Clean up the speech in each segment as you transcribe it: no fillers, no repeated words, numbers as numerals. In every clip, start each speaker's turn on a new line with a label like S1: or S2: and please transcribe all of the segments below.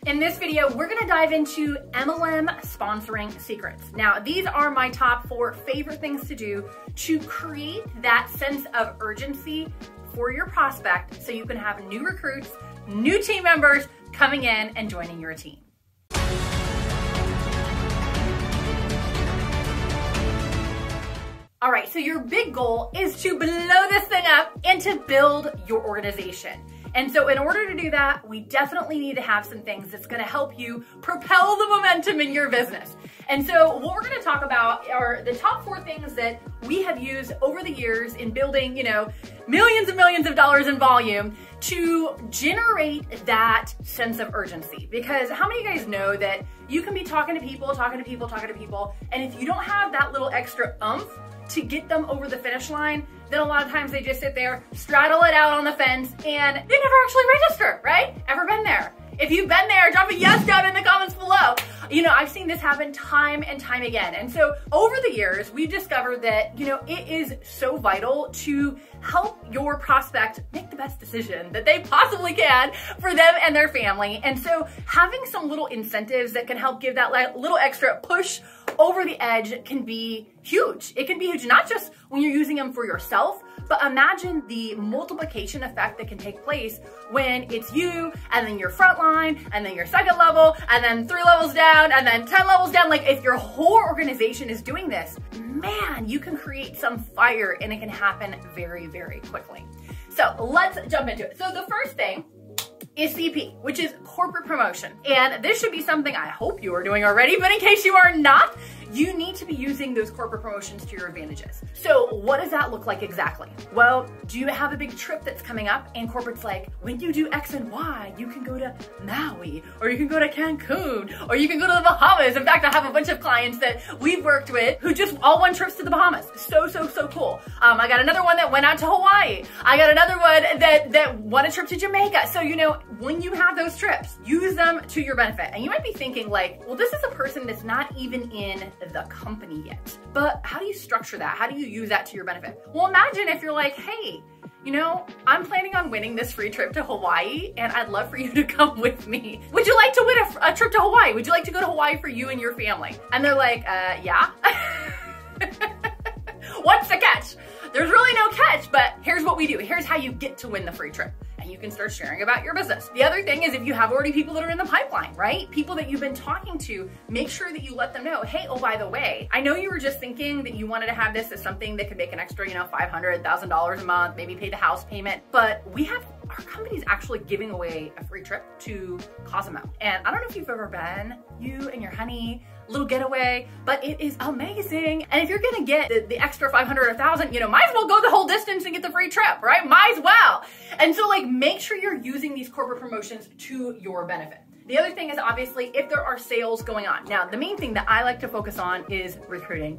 S1: In this video, we're gonna dive into MLM sponsoring secrets. Now, these are my top 4 favorite things to do to create that sense of urgency for your prospect so you can have new recruits, new team members coming in and joining your team. All right, so your big goal is to blow this thing up and to build your organization. And so in order to do that, we definitely need to have some things that's gonna help you propel the momentum in your business. And so what we're gonna talk about are the top 4 things that we have used over the years in building, millions and millions of dollars in volume to generate that sense of urgency. Because how many of you guys know that you can be talking to people, and if you don't have that little extra oomph to get them over the finish line, then a lot of times they just sit there, straddle it out on the fence, and they never actually register, right? Ever been there? If you've been there, drop a yes down in the comments below. I've seen this happen time and time again. And so over the years, we've discovered that, it is so vital to help your prospect make the best decision that they possibly can for them and their family. And so having some little incentives that can help give that little extra push over the edge can be huge. It can be huge, not just when you're using them for yourself, but imagine the multiplication effect that can take place when it's you, and then your front line, and then your second level, and then 3 levels down, and then 10 levels down. Like, if your whole organization is doing this, man, you can create some fire, and it can happen very, very quickly. So let's jump into it. So the first thing is CP, which is corporate promotion. And this should be something I hope you are doing already, but in case you are not, you need to be using those corporate promotions to your advantages. So what does that look like exactly? Well, do you have a big trip that's coming up and corporate's like, when you do X and Y, you can go to Maui, or you can go to Cancun, or you can go to the Bahamas. In fact, I have a bunch of clients that we've worked with who just all won trips to the Bahamas. So cool. I got another one that went out to Hawaii. I got another one that won a trip to Jamaica. So, when you have those trips, use them to your benefit. And you might be thinking like, well, this is a person that's not even in the company yet. But how do you structure that? How do you use that to your benefit? Well, imagine if you're like, hey, I'm planning on winning this free trip to Hawaii, and I'd love for you to come with me. Would you like to win a trip to Hawaii? Would you like to go to Hawaii for you and your family? And they're like, yeah. What's the catch? There's really no catch, but here's what we do. Here's how you get to win the free trip. And you can start sharing about your business. The other thing is if you have already people that are in the pipeline, right? People that you've been talking to, make sure that you let them know, hey, oh, by the way, I know you were just thinking that you wanted to have this as something that could make an extra, $500, $1,000 a month, maybe pay the house payment, but our company's actually giving away a free trip to Cozumel. And I don't know if you've ever been, you and your honey, little getaway, but it is amazing. And if you're gonna get the extra 500 or 1,000, might as well go the whole distance and get the free trip, right? Might as well. And so make sure you're using these corporate promotions to your benefit. The other thing is obviously if there are sales going on. Now, the main thing that I like to focus on is recruiting.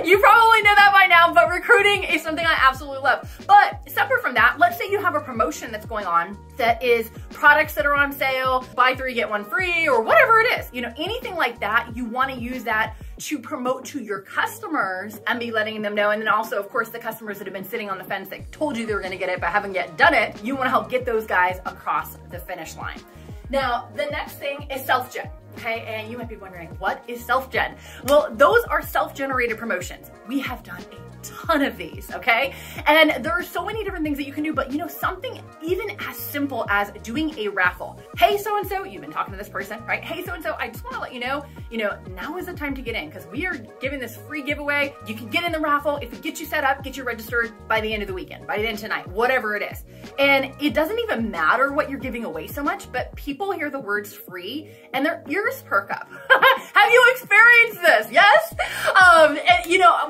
S1: You probably know that by now, but recruiting is something I absolutely love. But separate from that, let's say you have a promotion that's going on that is products that are on sale, buy 3, get 1 free, or whatever it is. Anything like that, you want to use that to promote to your customers and be letting them know. And then also, of course, the customers that have been sitting on the fence that told you they were going to get it but haven't yet done it, you want to help get those guys across the finish line. Now, the next thing is self-gen, okay? And you might be wondering, what is self-gen? Well, those are self-generated promotions. We have done a ton of these, okay? And there are so many different things that you can do, but something even as simple as doing a raffle. Hey, so-and-so, you've been talking to this person, right? Hey, so-and-so, I just wanna let you know, now is the time to get in because we are giving this free giveaway. You can get in the raffle. If we get you set up, get you registered by the end of the weekend, by the end of tonight, whatever it is. And it doesn't even matter what you're giving away so much, but people hear the words free and their ears perk up. Have you experienced this? Yes? And,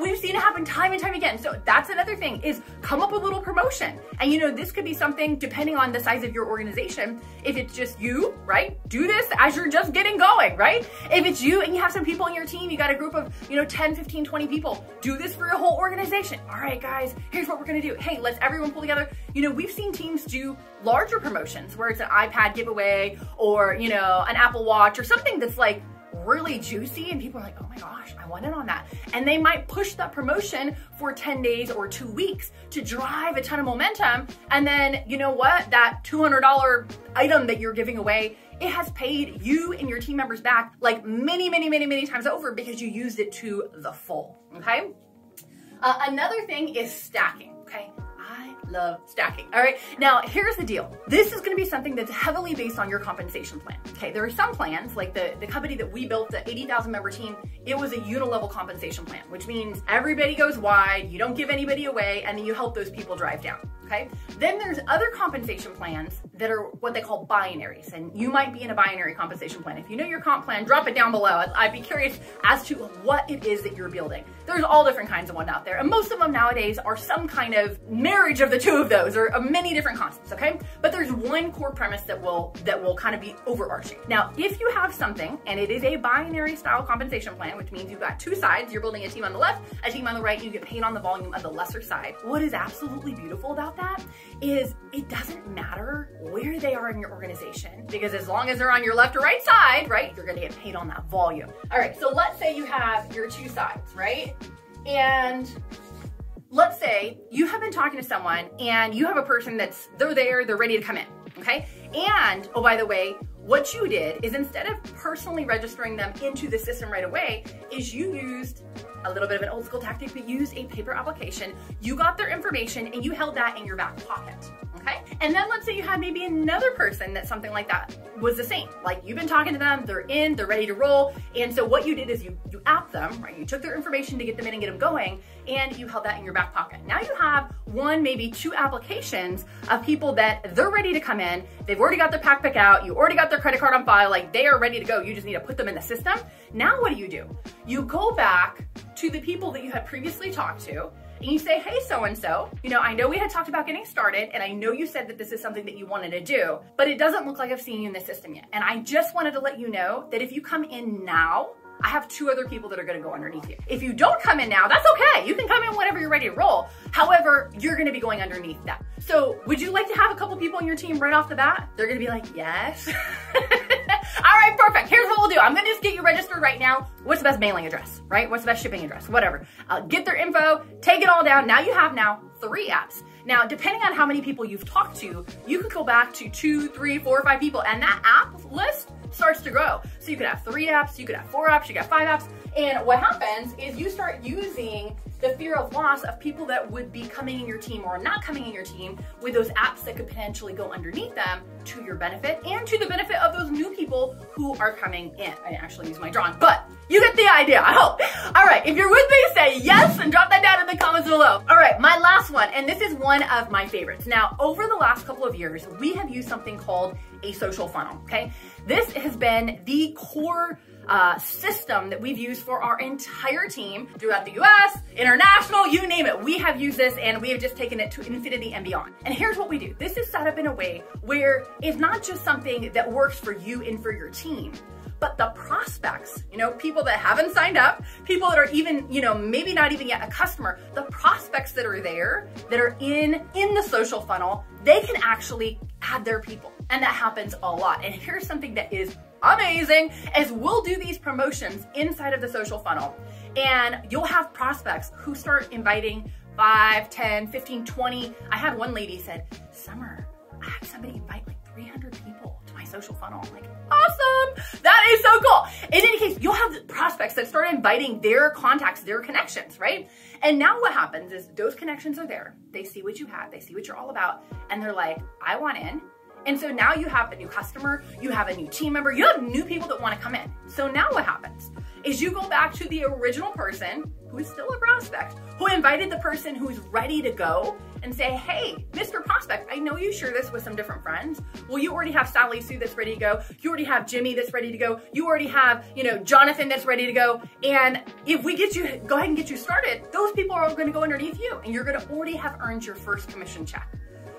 S1: we've seen it happen time and time again. So that's another thing is come up with a little promotion. And this could be something depending on the size of your organization. If it's just you, right? Do this as you're just getting going, right? If it's you and you have some people in your team, you got a group of, 10, 15, 20 people, do this for your whole organization. All right, guys, here's what we're gonna do. Hey, let's everyone pull together. We've seen teams do larger promotions where it's an iPad giveaway or, an Apple Watch or something that's like really juicy and people are like, oh my gosh, I want in on that. And they might push that promotion for 10 days or 2 weeks to drive a ton of momentum. And then, you know what? That $200 item that you're giving away, it has paid you and your team members back like many, many, many, many times over because you used it to the full, okay? Another thing is stacking, okay? I love stacking, all right? Now, here's the deal. This is gonna be something that's heavily based on your compensation plan, okay? There are some plans, like the company that we built, the 80,000 member team, it was a unilevel compensation plan, which means everybody goes wide, you don't give anybody away, and then you help those people drive down, okay? Then there's other compensation plans that are what they call binaries, and you might be in a binary compensation plan. If you know your comp plan, drop it down below. I'd be curious as to what it is that you're building. There's all different kinds of ones out there, and most of them nowadays are some kind of marriage of the two of those, or many different concepts, okay? But there's one core premise that will kind of be overarching. Now, if you have something, and it is a binary style compensation plan, which means you've got two sides, you're building a team on the left, a team on the right, you get paid on the volume of the lesser side. What is absolutely beautiful about that is it doesn't matter where they are in your organization, because as long as they're on your left or right side, right, you're gonna get paid on that volume. All right, so let's say you have your two sides, right? And let's say you have been talking to someone and you have a person they're ready to come in, okay? And, oh, by the way, what you did is instead of personally registering them into the system right away, is you used a little bit of an old school tactic, but used a paper application. You got their information and you held that in your back pocket, okay? And then let's say you had maybe another person that something like that was the same. Like you've been talking to them, they're in, they're ready to roll. And so what you did is you apped them, right? You took their information to get them in and get them going, and you held that in your back pocket. Now you have one, maybe two applications of people that they're ready to come in. They've already got their pack pick out. You already got their credit card on file. Like they are ready to go. You just need to put them in the system. Now what do? You go back to the people that you had previously talked to, and you say, hey, so-and-so, you know, I know we had talked about getting started, and I know you said that this is something that you wanted to do, but it doesn't look like I've seen you in the system yet. And I just wanted to let you know that if you come in now, I have two other people that are gonna go underneath you. If you don't come in now, that's okay. You can come in whenever you're ready to roll. However, you're gonna be going underneath that. So would you like to have a couple people on your team right off the bat? They're gonna be like, yes. All right, perfect. Here's what we'll do. I'm gonna just get you registered right now. What's the best mailing address, right? What's the best shipping address? Whatever. Get their info, take it all down. Now you have 3 apps. Now, depending on how many people you've talked to, you could go back to 2, 3, 4, 5 people, and that app list starts to grow. So you could have 3 apps, you could have 4 apps, you could have 5 apps. And what happens is you start using the fear of loss of people that would be coming in your team or not coming in your team with those apps that could potentially go underneath them to your benefit and to the benefit of those new people who are coming in. I didn't actually use my drawing, but you get the idea, I hope. All right, if you're with me, say yes and drop that down in the comments below. All right, my last one, and this is one of my favorites. Now, over the last couple of years, we have used something called a social funnel, okay? This has been the core system that we've used for our entire team throughout the US, international, you name it. We have used this and we have just taken it to infinity and beyond. And here's what we do. This is set up in a way where it's not just something that works for you and for your team, but the prospects, you know, people that haven't signed up, people that are even, you know, maybe not even yet a customer, the prospects that are there, that are in the social funnel, they can actually add their people. And that happens a lot. And here's something that is amazing, is we'll do these promotions inside of the social funnel, and you'll have prospects who start inviting 5, 10, 15, 20. I had one lady said, Summer, I had somebody invite like 300 people to my social funnel. I'm like, awesome, that is so cool. In any case, you'll have prospects that start inviting their contacts, their connections, right? And now what happens is those connections are there. They see what you have, they see what you're all about, and they're like, I want in. And so now you have a new customer, you have a new team member, you have new people that want to come in. So now what happens is you go back to the original person who is still a prospect, who invited the person who's ready to go, and say, hey, Mr. Prospect, I know you share this with some different friends. Well, you already have Sally Sue that's ready to go. You already have Jimmy that's ready to go. You already have, you know, Jonathan that's ready to go. And if we get you, go ahead and get you started, those people are going to go underneath you, and you're going to already have earned your first commission check.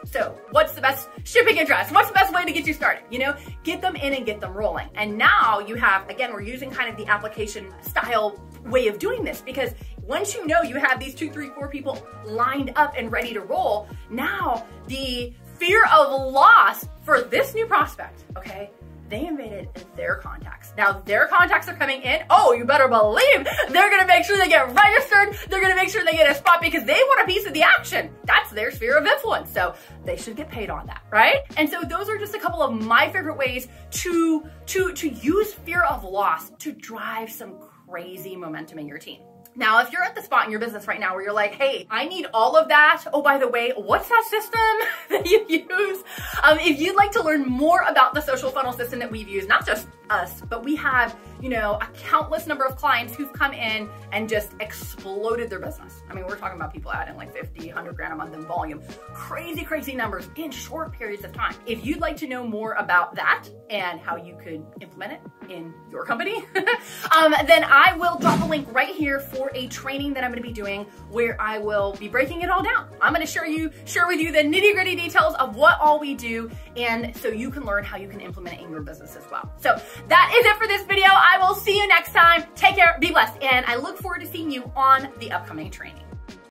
S1: So what's the best shipping address? What's the best way to get you started? You know, get them in and get them rolling. And now you have, again, we're using kind of the application style way of doing this, because once you know you have these 2, 3, 4 people lined up and ready to roll, now the fear of loss for this new prospect, okay, they invaded their contacts. Now their contacts are coming in. Oh, you better believe they're gonna make sure they get registered. They're gonna make sure they get a spot because they want a piece of the action. That's their sphere of influence. So they should get paid on that, right? And so those are just a couple of my favorite ways to use fear of loss to drive some crazy momentum in your team. Now, if you're at the spot in your business right now where you're like, hey, I need all of that. Oh, by the way, what's that system that you use? If you'd like to learn more about the social funnel system that we've used, not just us, but we have, you know, a countless number of clients who've come in and just exploded their business. I mean, we're talking about people adding like 50, 100 grand a month in volume. Crazy, crazy numbers in short periods of time. If you'd like to know more about that and how you could implement it in your company, then I will drop a link right here for a training that I'm going to be doing where I will be breaking it all down. I'm going to share with you the nitty-gritty details of what all we do, and so you can learn how you can implement it in your business as well. So that is it for this video. I will see you next time. Take care, be blessed, and I look forward to seeing you on the upcoming training.